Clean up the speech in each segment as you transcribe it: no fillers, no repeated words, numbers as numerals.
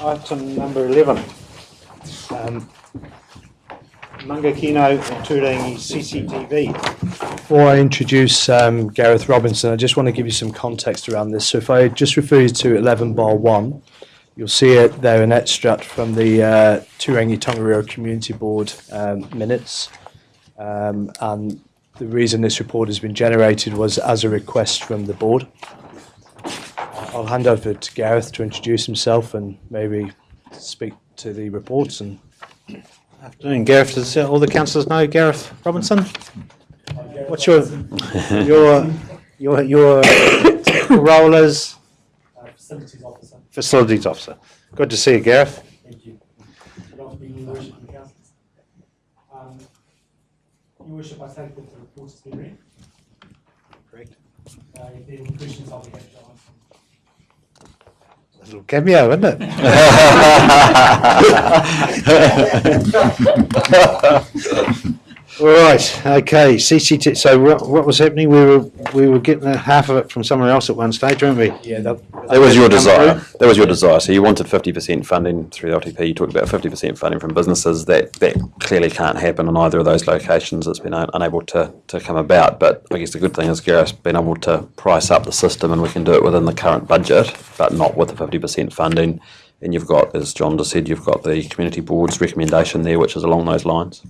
Item number 11. Mangakino and Turangi CCTV. Before I introduce Gareth Robinson, I just want to give you some context around this. So if I just refer you to 11-1, you'll see it there, an extract from the Turangi-Tongariro Community Board minutes. And the reason this report has been generated was as a request from the board. I'll hand over to Gareth to introduce himself and maybe speak to the reports. And Afternoon, Gareth. Does all the councillors know Gareth Robinson? What's your role as Facilities officer. facilities officer? Good to see you, Gareth. Thank you. Good afternoon, Your Worship and councillors. Your Worship, I take that the report has been read. Correct. If there are any questions, I'll be happy to answer. A little cameo, isn't it? Right. Okay. CCT. So what was happening? We were getting half of it from somewhere else at one stage, weren't we? yeah, That was your desire. That was your desire. So you wanted 50% funding through the LTP. You talked about 50% funding from businesses. That clearly can't happen in either of those locations. It's been unable to come about. But I guess the good thing is Gareth's been able to price up the system, and we can do it within the current budget, but not with the 50% funding. And you've got, as John just said, you've got the community board's recommendation there, which is along those lines.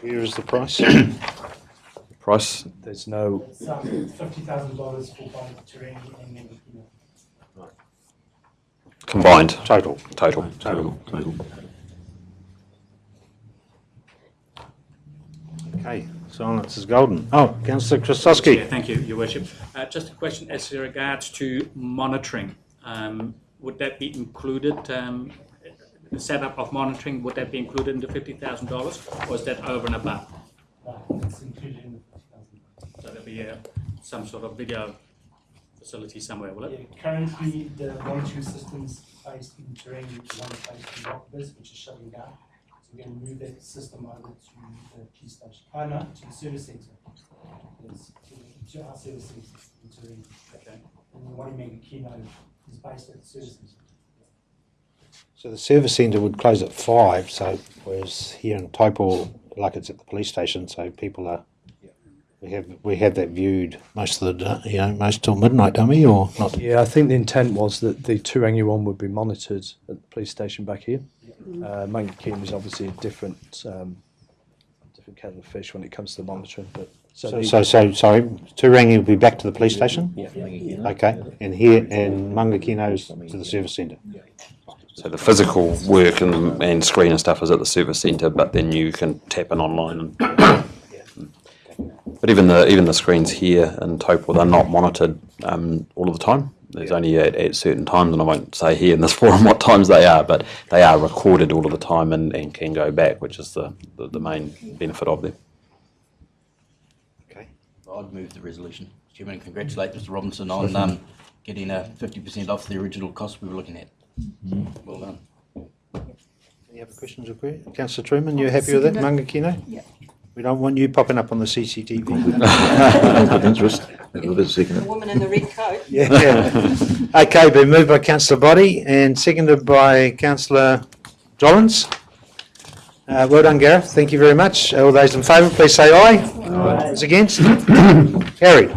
Where is the price? Price? there's no... It's $50,000 for both Turangi and Mangakino. Combined. Total. Okay. Silence is golden. Oh, Councillor Krastowski. Yeah, thank you, Your Worship. Just a question as regards to monitoring. Would that be included, the setup of monitoring, would that be included in the $50,000, or is that over and above? It's included in the $50,000. So there'll be some sort of video facility somewhere, will it? Yeah, currently, the monitoring system's based in Turangi, the one based in Rockbus, which is shutting down. So we're going to move that system over to the police station. To the service centre. Yes, to our service centre in Turangi. Okay. And the one in Mangakino is based at the service centre. So the service centre would close at 5, so whereas here in Taupo, like it's at the police station, so people are. We have that viewed most of the most till midnight, don't we, or not? Yeah, I think the intent was that the Turangi one would be monitored at the police station back here. Mangakino is obviously a different kettle of fish when it comes to the monitoring. But So sorry, Turangi will be back to the police station? Yeah. Okay, and here and Mangakino's to the service centre. So the physical work and screen and stuff is at the service centre, but then you can tap in online. But even the screens here in Taupo, they're not monitored all of the time. There's only at certain times, and I won't say here in this forum what times they are, but they are recorded all of the time and can go back, which is the main benefit of them. Okay. I'd move the resolution. Chairman, congratulate Mr Robinson on getting a 50% off the original cost we were looking at. Well done. Any other questions or queries? Councillor Truman, you happy with that, Mangakino? Yeah. We don't want you popping up on the CCTV. Conflict of interest. The woman in the red coat. Yeah. Okay, been moved by Councillor Boddy and seconded by Councillor Jollins. Well done, Gareth. Thank you very much. All those in favour, please say aye. Aye. Those against? Carried.